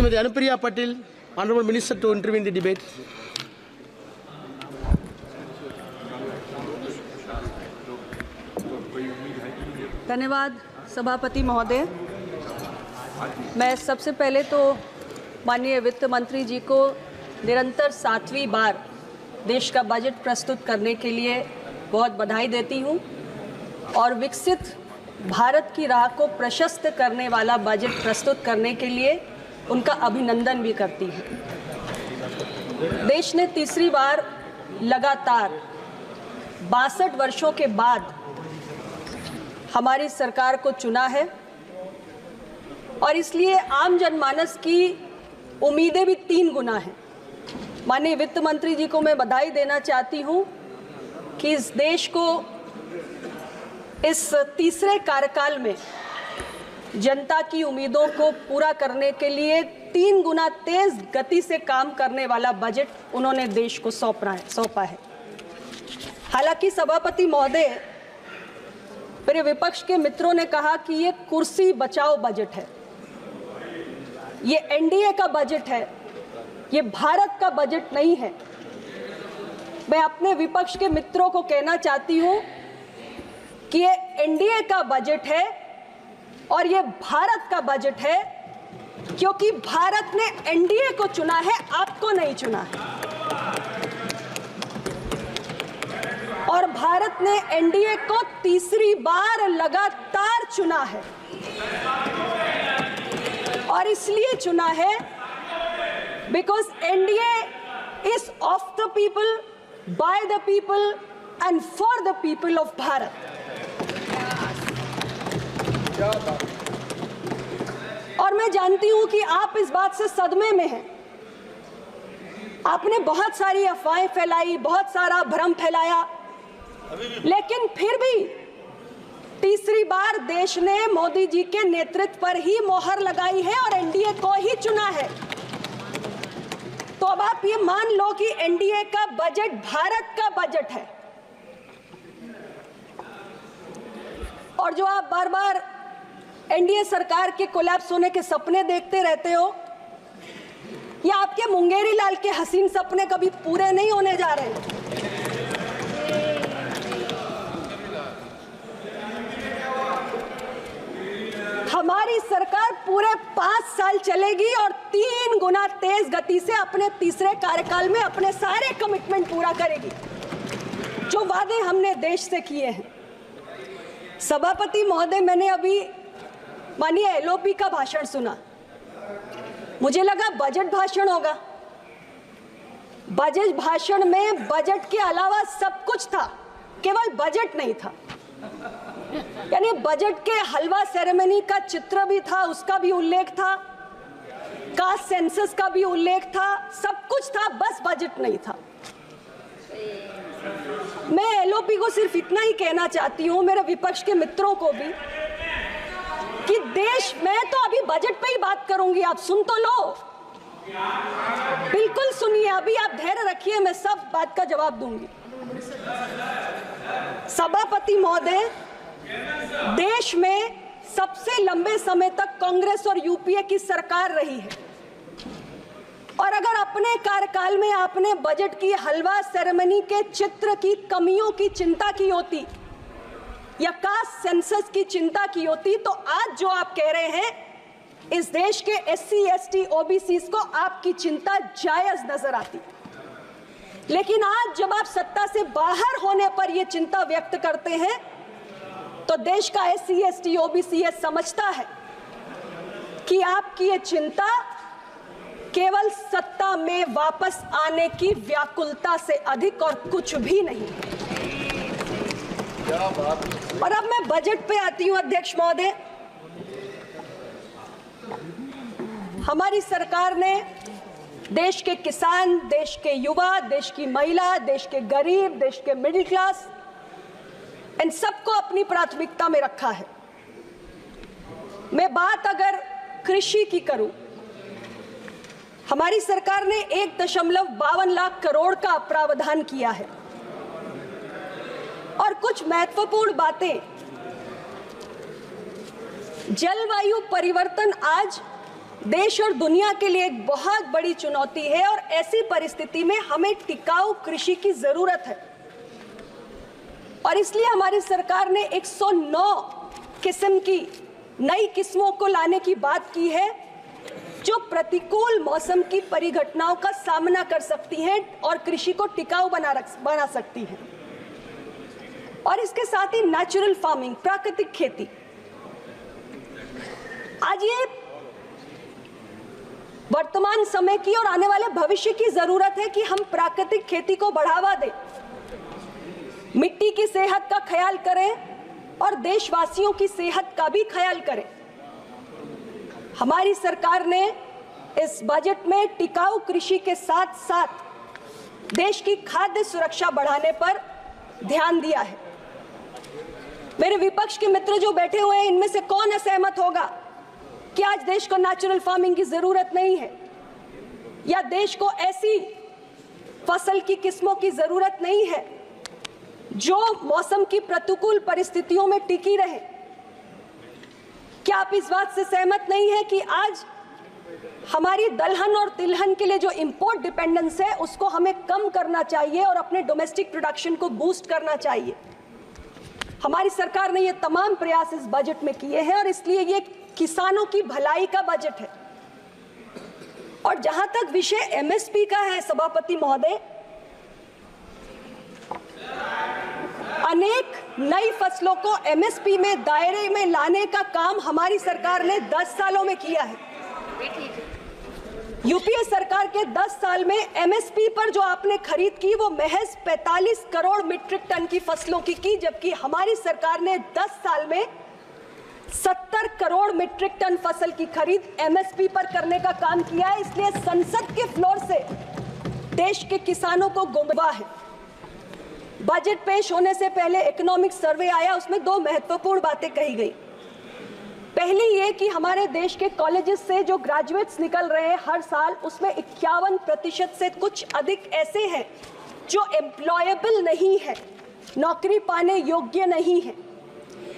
Srimati Anupriya Patil, Honorable Minister, to intervene in the debate. धन्यवाद सभापति महोदय। मैं सबसे पहले तो माननीय वित्त मंत्री जी को निरंतर 7वीं बार देश का बजट प्रस्तुत करने के लिए बहुत बधाई देती हूं और विकसित भारत की राह को प्रशस्त करने वाला बजट प्रस्तुत करने के लिए उनका अभिनंदन भी करती हूं। देश ने तीसरी बार लगातार 62 वर्षों के बाद हमारी सरकार को चुना है और इसलिए आम जनमानस की उम्मीदें भी 3 गुना हैं। माननीय वित्त मंत्री जी को मैं बधाई देना चाहती हूं कि इस देश को इस तीसरे कार्यकाल में जनता की उम्मीदों को पूरा करने के लिए 3 गुना तेज गति से काम करने वाला बजट उन्होंने देश को सौंपा है। हालांकि सभापति महोदय, मेरे विपक्ष के मित्रों ने कहा कि ये कुर्सी बचाओ बजट है, ये एनडीए का बजट है, ये भारत का बजट नहीं है। मैं अपने विपक्ष के मित्रों को कहना चाहती हूं कि ये एनडीए का बजट है और ये भारत का बजट है, क्योंकि भारत ने एनडीए को चुना है, आपको नहीं चुना है। और भारत ने एनडीए को तीसरी बार लगातार चुना है और इसलिए चुना है because NDA is of the people, by the people and for the people of Bharat. और मैं जानती हूं कि आप इस बात से सदमे में हैं। आपने बहुत सारी अफवाहें फैलाई, बहुत सारा भ्रम फैलाया, लेकिन फिर भी तीसरी बार देश ने मोदी जी के नेतृत्व पर ही मोहर लगाई है और एनडीए को ही चुना है। तो अब आप ये मान लो कि एनडीए का बजट भारत का बजट है। और जो आप बार बार एनडीए सरकार के कोलैप्स होने के सपने देखते रहते हो, या आपके मुंगेरी लाल के हसीन सपने कभी पूरे नहीं होने जा रहे। हमारी सरकार पूरे 5 साल चलेगी और 3 गुना तेज गति से अपने तीसरे कार्यकाल में अपने सारे कमिटमेंट पूरा करेगी जो वादे हमने देश से किए हैं। सभापति महोदय, मैंने अभी माननीय एलओपी का भाषण सुना, मुझे लगा बजट भाषण होगा। बजट भाषण में बजट के अलावा सब कुछ था, केवल बजट नहीं था। यानी बजट के हलवा सेरेमनी का चित्र भी था, उसका भी उल्लेख था, कास्ट सेंसस का भी उल्लेख था, सब कुछ था, बस बजट नहीं था। मैं एलओपी को सिर्फ इतना ही कहना चाहती हूं, मेरे विपक्ष के मित्रों को भी, कि देश में तो अभी बजट पे ही बात करूंगी, आप सुन तो लो, बिल्कुल सुनिए, अभी आप धैर्य रखिए, मैं सब बात का जवाब दूंगी। सभापति महोदय, देश में सबसे लंबे समय तक कांग्रेस और यूपीए की सरकार रही है और अगर अपने कार्यकाल में आपने बजट की हलवा सेरेमनी के चित्र की कमियों की चिंता की होती या कास्ट सेंसस की चिंता की होती, तो आज जो आप कह रहे हैं, इस देश के एससी, एसटी, ओबीसी को आपकी चिंता जायज नजर आती। लेकिन आज जब आप सत्ता से बाहर होने पर यह चिंता व्यक्त करते हैं, तो देश का एससी, एसटी, ओबीसी ये समझता है कि आपकी ये चिंता केवल सत्ता में वापस आने की व्याकुलता से अधिक और कुछ भी नहीं। और अब मैं बजट पे आती हूं अध्यक्ष महोदय। हमारी सरकार ने देश के किसान, देश के युवा, देश की महिला, देश के गरीब, देश के मिडिल क्लास, इन सबको अपनी प्राथमिकता में रखा है। मैं बात अगर कृषि की करूं, हमारी सरकार ने 1.52 लाख करोड़ का प्रावधान किया है और कुछ महत्वपूर्ण बातें, जलवायु परिवर्तन आज देश और दुनिया के लिए एक बहुत बड़ी चुनौती है और ऐसी परिस्थिति में हमें टिकाऊ कृषि की जरूरत है। और इसलिए हमारी सरकार ने 109 किस्म की नई किस्मों को लाने की बात की है जो प्रतिकूल मौसम की परिघटनाओं का सामना कर सकती हैं और कृषि को टिकाऊ बना सकती हैं। और इसके साथ ही नेचुरल फार्मिंग, प्राकृतिक खेती। आज ये वर्तमान समय की और आने वाले भविष्य की जरूरत है कि हम प्राकृतिक खेती को बढ़ावा दें, मिट्टी की सेहत का ख्याल करें और देशवासियों की सेहत का भी ख्याल करें। हमारी सरकार ने इस बजट में टिकाऊ कृषि के साथ साथ देश की खाद्य सुरक्षा बढ़ाने पर ध्यान दिया है। मेरे विपक्ष के मित्र जो बैठे हुए हैं, इनमें से कौन असहमत होगा कि आज देश को नेचुरल फार्मिंग की जरूरत नहीं है या देश को ऐसी फसल की किस्मों की जरूरत नहीं है जो मौसम की प्रतिकूल परिस्थितियों में टिकी रहे? क्या आप इस बात से सहमत नहीं है कि आज हमारी दलहन और तिलहन के लिए जो इंपोर्ट डिपेंडेंस है उसको हमें कम करना चाहिए और अपने डोमेस्टिक प्रोडक्शन को बूस्ट करना चाहिए? हमारी सरकार ने ये तमाम प्रयास इस बजट में किए हैं और इसलिए ये किसानों की भलाई का बजट है। और जहां तक विषय एमएसपी का है सभापति महोदय, अनेक नई फसलों को एमएसपी में दायरे में लाने का काम हमारी सरकार ने 10 सालों में किया है। यूपीए सरकार के 10 साल में एमएसपी पर जो आपने खरीद की वो महज 45 करोड़ मीट्रिक टन की फसलों की, जबकि हमारी सरकार ने 10 साल में 70 करोड़ मीट्रिक टन फसल की खरीद एमएसपी पर करने का काम किया है। इसलिए संसद के फ्लोर से देश के किसानों को गुमराह है। बजट पेश होने से पहले इकोनॉमिक सर्वे आया, उसमें 2 महत्वपूर्ण बातें कही गई। पहली ये कि हमारे देश के कॉलेजेस से जो ग्रेजुएट्स निकल रहे हैं हर साल, उसमें 51% से कुछ अधिक ऐसे हैं जो एम्प्लॉयबल नहीं है, नौकरी पाने योग्य नहीं है।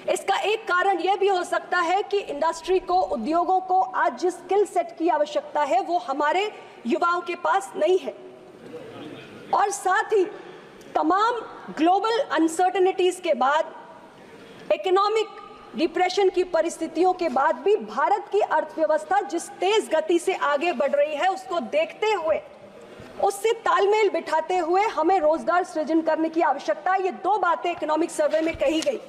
इसका एक कारण यह भी हो सकता है कि इंडस्ट्री को, उद्योगों को आज जिस स्किल सेट की आवश्यकता है वो हमारे युवाओं के पास नहीं है। और साथ ही तमाम ग्लोबल अनसर्टेनिटीज के बाद, इकोनॉमिक डिप्रेशन की परिस्थितियों के बाद भी भारत की अर्थव्यवस्था जिस तेज गति से आगे बढ़ रही है उसको देखते हुए, उससे तालमेल बिठाते हुए हमें रोजगार सृजन करने की आवश्यकता है। ये 2 बातें इकोनॉमिक सर्वे में कही गई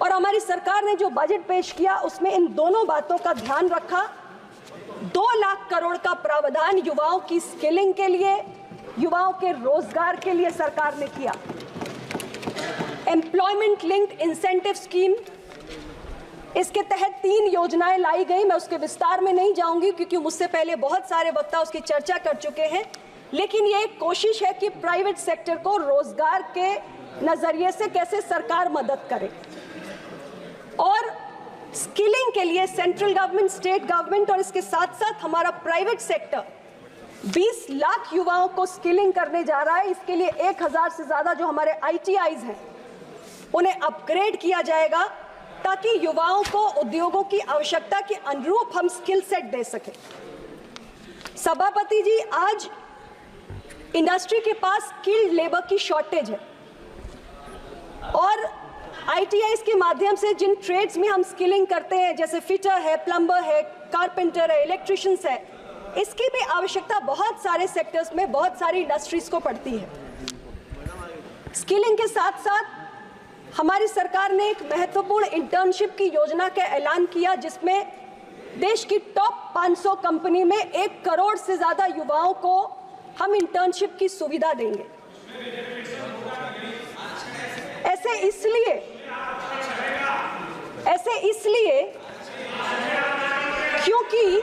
और हमारी सरकार ने जो बजट पेश किया उसमें इन दोनों बातों का ध्यान रखा। 2 लाख करोड़ का प्रावधान युवाओं की स्किलिंग के लिए, युवाओं के रोजगार के लिए सरकार ने किया। एम्प्लॉयमेंट लिंक्ड इंसेंटिव स्कीम, इसके तहत 3 योजनाएं लाई गई। मैं उसके विस्तार में नहीं जाऊंगी क्योंकि मुझसे पहले बहुत सारे वक्ता उसकी चर्चा कर चुके हैं, लेकिन ये एक कोशिश है कि प्राइवेट सेक्टर को रोजगार के नजरिए से कैसे सरकार मदद करे। और स्किलिंग के लिए सेंट्रल गवर्नमेंट, स्टेट गवर्नमेंट और इसके साथ साथ हमारा प्राइवेट सेक्टर 20 लाख युवाओं को स्किलिंग करने जा रहा है। इसके लिए 1000 से ज्यादा जो हमारे आईटीआईज हैं उन्हें अपग्रेड किया जाएगा ताकि युवाओं को उद्योगों की आवश्यकता के अनुरूप हम स्किल सेट दे सकें। सभापति जी, आज इंडस्ट्री के पास स्किल्ड लेबर की शॉर्टेज है और आईटीआईज के माध्यम से जिन ट्रेड्स में हम स्किलिंग करते हैं, जैसे फिटर है, प्लम्बर है, कारपेंटर है, इलेक्ट्रिशियंस है, इसकी भी आवश्यकता बहुत सारे सेक्टर्स में, बहुत सारी इंडस्ट्रीज को पड़ती है। स्किलिंग के साथ साथ हमारी सरकार ने एक महत्वपूर्ण इंटर्नशिप की योजना का ऐलान किया जिसमें देश की टॉप 500 कंपनी में 1 करोड़ से ज्यादा युवाओं को हम इंटर्नशिप की सुविधा देंगे। ऐसे इसलिए क्योंकि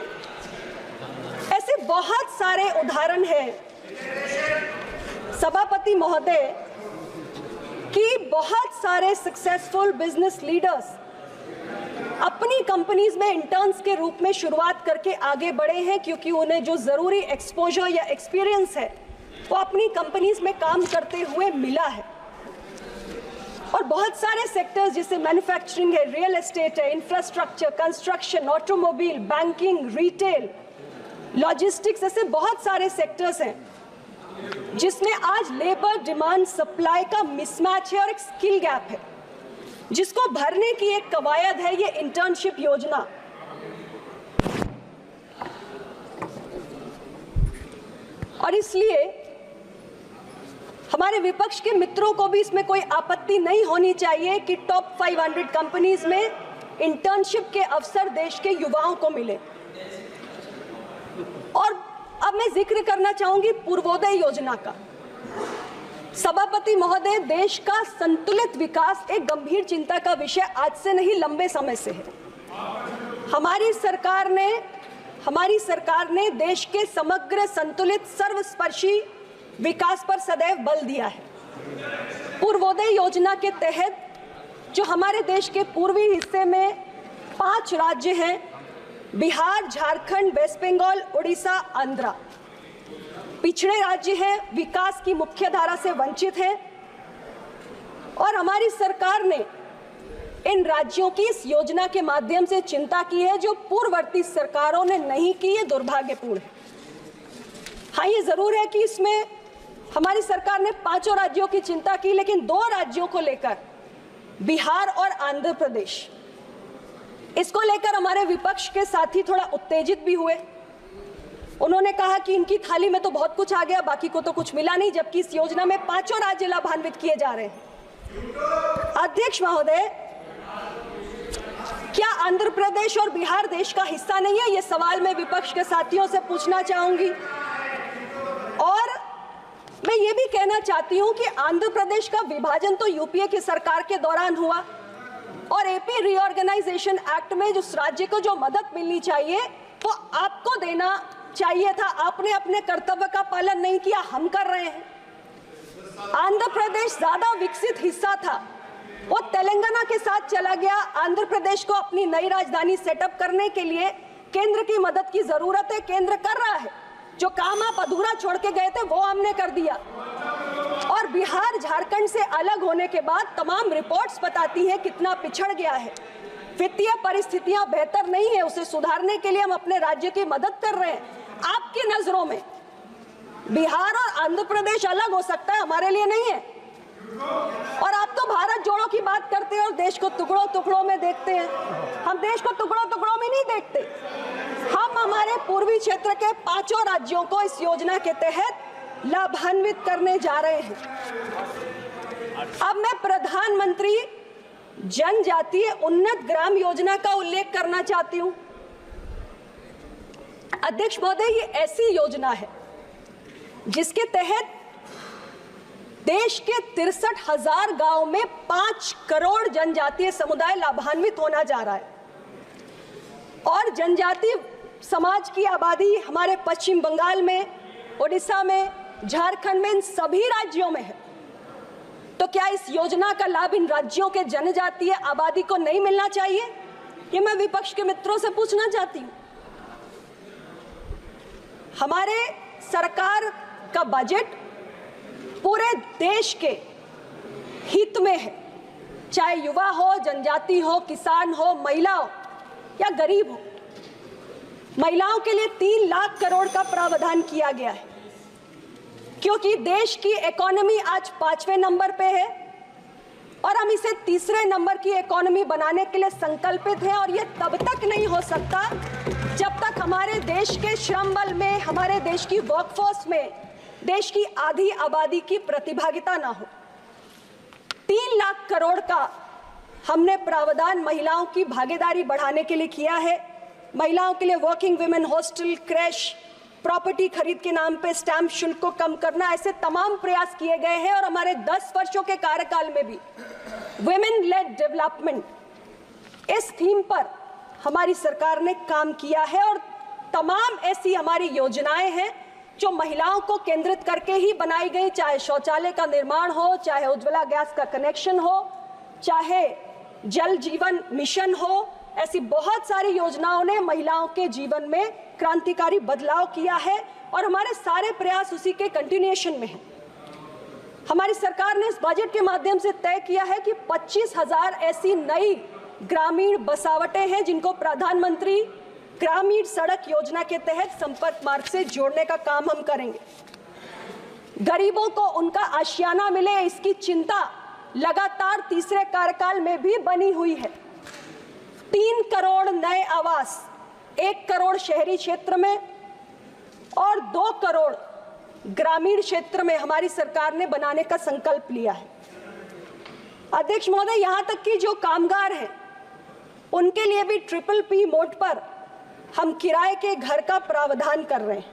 ऐसे बहुत सारे उदाहरण हैं सभापति महोदय कि बहुत सारे सक्सेसफुल बिजनेस लीडर्स अपनी कंपनीज में इंटर्न्स के रूप में शुरुआत करके आगे बढ़े हैं क्योंकि उन्हें जो जरूरी एक्सपोजर या एक्सपीरियंस है वो अपनी कंपनीज में काम करते हुए मिला है। और बहुत सारे सेक्टर्स जैसे मैन्युफैक्चरिंग है, रियल एस्टेट है, infrastructure, construction, automobile, banking, retail, logistics, ऐसे बहुत सारे सेक्टर्स हैं जिसमें आज लेबर डिमांड सप्लाई का मिसमैच है और एक स्किल गैप है, जिसको भरने की एक कवायद है ये इंटर्नशिप योजना। और इसलिए हमारे विपक्ष के मित्रों को भी इसमें कोई आपत्ति नहीं होनी चाहिए कि टॉप 500 कंपनीज में इंटर्नशिप के अवसर देश के युवाओं को मिले। और अब मैं जिक्र करना चाहूंगी पूर्वोदय योजना का। सभापति महोदय, देश का संतुलित विकास एक गंभीर चिंता का विषय आज से नहीं, लंबे समय से है। हमारी सरकार ने देश के समग्र, संतुलित, सर्वस्पर्शी विकास पर सदैव बल दिया है। पूर्वोदय योजना के तहत जो हमारे देश के पूर्वी हिस्से में 5 राज्य हैं, बिहार, झारखंड, वेस्ट बंगाल, उड़ीसा, आंध्र, पिछड़े राज्य हैं, विकास की मुख्य धारा से वंचित हैं, और हमारी सरकार ने इन राज्यों की इस योजना के माध्यम से चिंता की है जो पूर्ववर्ती सरकारों ने नहीं की। ये दुर्भाग्यपूर्ण है। हाँ, ये जरूर है कि इसमें हमारी सरकार ने 5 राज्यों की चिंता की, लेकिन 2 राज्यों को लेकर, बिहार और आंध्र प्रदेश, इसको लेकर हमारे विपक्ष के साथी थोड़ा उत्तेजित भी हुए। उन्होंने कहा कि इनकी थाली में तो बहुत कुछ आ गया, बाकी को तो कुछ मिला नहीं, जबकि इस योजना में 5 राज्य लाभान्वित किए जा रहे हैं। अध्यक्ष महोदय, क्या आंध्र प्रदेश और बिहार देश का हिस्सा नहीं है? ये सवाल मैं विपक्ष के साथियों से पूछना चाहूंगी। और मैं ये भी कहना चाहती हूं कि आंध्र प्रदेश का विभाजन तो यूपीए की सरकार के दौरान हुआ, और एपी रीऑर्गेनाइजेशन एक्ट में जिस राज्य को जो मदद मिलनी चाहिए वो आपको देना चाहिए था। आपने अपने कर्तव्य का पालन नहीं किया, हम कर रहे हैं। आंध्र प्रदेश ज्यादा विकसित हिस्सा था, वो तेलंगाना के साथ चला गया। आंध्र प्रदेश को अपनी नई राजधानी सेटअप करने के लिए केंद्र की मदद की जरूरत है, केंद्र कर रहा है। जो काम आप अधूरा छोड़ के गए थे वो हमने कर दिया। और बिहार झारखंड से अलग होने के बाद तमाम रिपोर्ट्स बताती हैं कितना पिछड़ गया है। वित्तीय परिस्थितियां बेहतर नहीं है, उसे सुधारने के लिए हम अपने राज्य की मदद कर रहे हैं। आपकी नजरों में बिहार और आंध्र प्रदेश अलग हो सकता है, हमारे लिए नहीं है। और आप तो भारत जोड़ो की बात करते हैं और देश को टुकड़ों टुकड़ों में देखते हैं। हम देश को टुकड़ों टुकड़ों में नहीं देखते। हम हमारे पूर्वी क्षेत्र के 5 राज्यों को इस योजना के तहत लाभान्वित करने जा रहे हैं। अब मैं प्रधानमंत्री जनजातीय उन्नत ग्राम योजना का उल्लेख करना चाहती हूं। अध्यक्ष महोदय, ये ऐसी योजना है जिसके तहत देश के 63,000 गांव में 5 करोड़ जनजातीय समुदाय लाभान्वित होना जा रहा है। और जनजातीय समाज की आबादी हमारे पश्चिम बंगाल में, ओडिशा में, झारखंड में, इन सभी राज्यों में है। तो क्या इस योजना का लाभ इन राज्यों के जनजातीय आबादी को नहीं मिलना चाहिए? ये मैं विपक्ष के मित्रों से पूछना चाहती हूं। हमारे सरकार का बजट पूरे देश के हित में है, चाहे युवा हो, जनजाति हो, किसान हो, महिला हो या गरीब हो। महिलाओं के लिए 3 लाख करोड़ का प्रावधान किया गया है, क्योंकि देश की इकोनॉमी आज 5वें नंबर पे है और हम इसे 3रे नंबर की इकोनॉमी बनाने के लिए संकल्पित हैं। और ये तब तक नहीं हो सकता जब तक हमारे देश के श्रम बल में, हमारे देश की वर्कफोर्स में देश की आधी आबादी की प्रतिभागिता ना हो। 3 लाख करोड़ का हमने प्रावधान महिलाओं की भागीदारी बढ़ाने के लिए किया है। महिलाओं के लिए working women hostel, crash, property खरीद के नाम पे स्टैंप शुल्क को कम करना, ऐसे तमाम प्रयास किए गए हैं। और हमारे 10 वर्षों के कार्यकाल में भी वुमेन लेड डेवलपमेंट, इस थीम पर हमारी सरकार ने काम किया है। और तमाम ऐसी हमारी योजनाएं हैं जो महिलाओं को केंद्रित करके ही बनाई गई, चाहे शौचालय का निर्माण हो, चाहे उज्ज्वला गैस का कनेक्शन हो, चाहे जल जीवन मिशन हो। ऐसी बहुत सारी योजनाओं ने महिलाओं के जीवन में क्रांतिकारी बदलाव किया है और हमारे सारे प्रयास उसी के कंटिन्यूएशन में हैं। हमारी सरकार ने इस बजट के माध्यम से तय किया है कि 25,000 ऐसी नई ग्रामीण बसावटें हैं जिनको प्रधानमंत्री ग्रामीण सड़क योजना के तहत संपर्क मार्ग से जोड़ने का काम हम करेंगे। गरीबों को उनका आशियाना मिले, इसकी चिंता लगातार तीसरे कार्यकाल में भी बनी हुई है। 3 करोड़ नए आवास, 1 करोड़ शहरी क्षेत्र में और 2 करोड़ ग्रामीण क्षेत्र में हमारी सरकार ने बनाने का संकल्प लिया है। अध्यक्ष महोदय, यहां तक कि जो कामगार हैं उनके लिए भी PPP मोड पर हम किराए के घर का प्रावधान कर रहे हैं।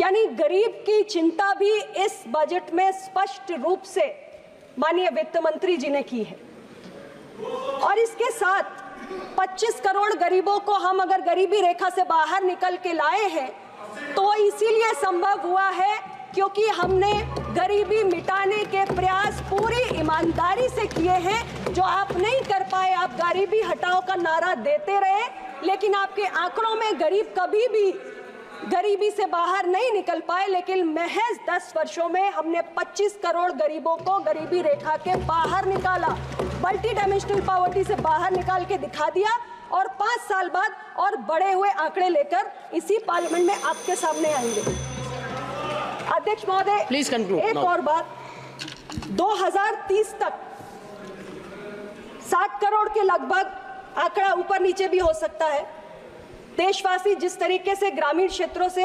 यानी गरीब की चिंता भी इस बजट में स्पष्ट रूप से माननीय वित्त मंत्री जी ने की है। और इसके साथ 25 करोड़ गरीबों को हम अगर गरीबी रेखा से बाहर निकल के लाए हैं तो इसीलिए संभव हुआ है क्योंकि हमने गरीबी मिटाने के प्रयास पूरी ईमानदारी से किए हैं। जो आप नहीं कर पाए, आप गरीबी हटाओ का नारा देते रहे, लेकिन आपके आंकड़ों में गरीब कभी भी गरीबी से बाहर नहीं निकल पाए। लेकिन महज 10 वर्षों में हमने 25 करोड़ गरीबों को गरीबी रेखा के बाहर निकाला, मल्टी डायमेंशनल पॉवर्टी से बाहर निकाल के दिखा दिया। और 5 साल बाद और बड़े हुए आंकड़े लेकर इसी पार्लियामेंट में आपके सामने आएंगे। अध्यक्ष महोदय, प्लीज कंक्लूड। एक और बात, 2030 तक 60 करोड़ के लगभग, आंकड़ा ऊपर नीचे भी हो सकता है, देशवासी जिस तरीके से ग्रामीण क्षेत्रों से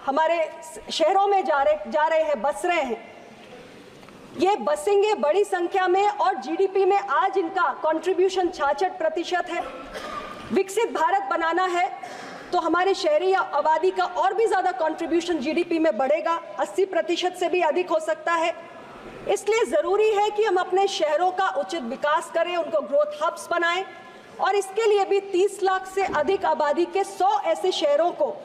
हमारे शहरों में जा रहे हैं, बस रहे हैं, ये बसेंगे बड़ी संख्या में और जीडीपी में आज इनका कंट्रीब्यूशन 66% है। विकसित भारत बनाना है तो हमारे शहरी आबादी का और भी ज्यादा कंट्रीब्यूशन जीडीपी में बढ़ेगा, 80% से भी अधिक हो सकता है। इसलिए जरूरी है कि हम अपने शहरों का उचित विकास करें, उनको ग्रोथ हब्स बनाएं और इसके लिए भी 30 लाख से अधिक आबादी के 100 ऐसे शहरों को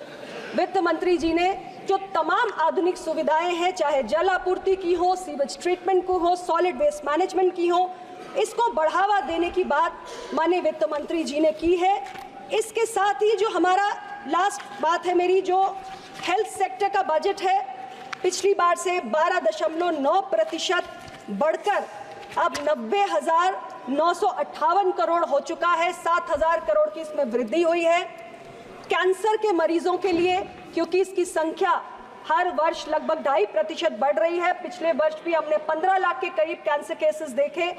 वित्त मंत्री जी ने जो तमाम आधुनिक सुविधाएं हैं, चाहे जल आपूर्ति की हो, सीवेज ट्रीटमेंट को हो, सॉलिड वेस्ट मैनेजमेंट की हो, इसको बढ़ावा देने की बात माननीय वित्त मंत्री जी ने की है। इसके साथ ही जो हमारा लास्ट बात है मेरी, जो हेल्थ सेक्टर का बजट है, पिछली बार से 12.9% बढ़कर अब 90,958 करोड़ हो चुका है। 7,000 करोड़ की इसमें वृद्धि हुई है। कैंसर के मरीजों के लिए, क्योंकि इसकी संख्या हर वर्ष लगभग 2.5% बढ़ रही है, पिछले वर्ष भी हमने 15 लाख के करीब कैंसर केसेस देखे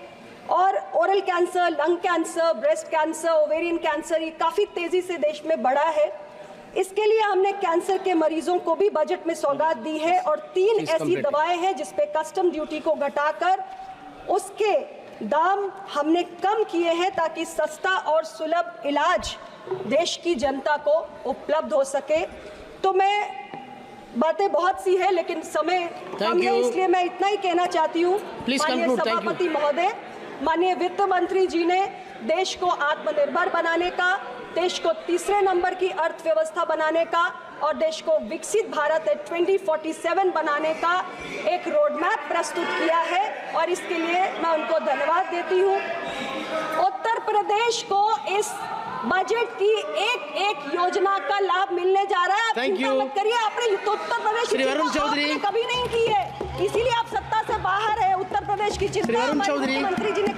और oral cancer, lung cancer, breast cancer, ovarian cancer ये काफ़ी तेज़ी से देश में बढ़ा है। इसके लिए हमने कैंसर के मरीजों को भी बजट में सौगात दी है और 3 ऐसी दवाएं हैं जिस पे कस्टम ड्यूटी को घटाकर उसके दाम हमने कम किए हैं ताकि सस्ता और सुलभ इलाज देश की जनता को उपलब्ध हो सके। तो मैं, बातें बहुत सी है लेकिन समय कम है, इसलिए मैं इतना ही कहना चाहती हूँ। माननीय सभापति महोदय, माननीय वित्त मंत्री जी ने देश को आत्मनिर्भर बनाने का, देश को तीसरे नंबर की अर्थव्यवस्था बनाने का और देश को विकसित भारत 2047 बनाने का एक रोड मैप प्रस्तुत किया है और इसके लिए मैं उनको धन्यवाद देती हूँ। उत्तर प्रदेश को इस बजट की एक योजना का लाभ मिलने जा रहा है। आप चिंता मत करिए, आपने उत्तर प्रदेश की चिंता कभी नहीं की है, इसीलिए आप सत्ता से बाहर है। उत्तर प्रदेश की चिंता मंत्री जी ने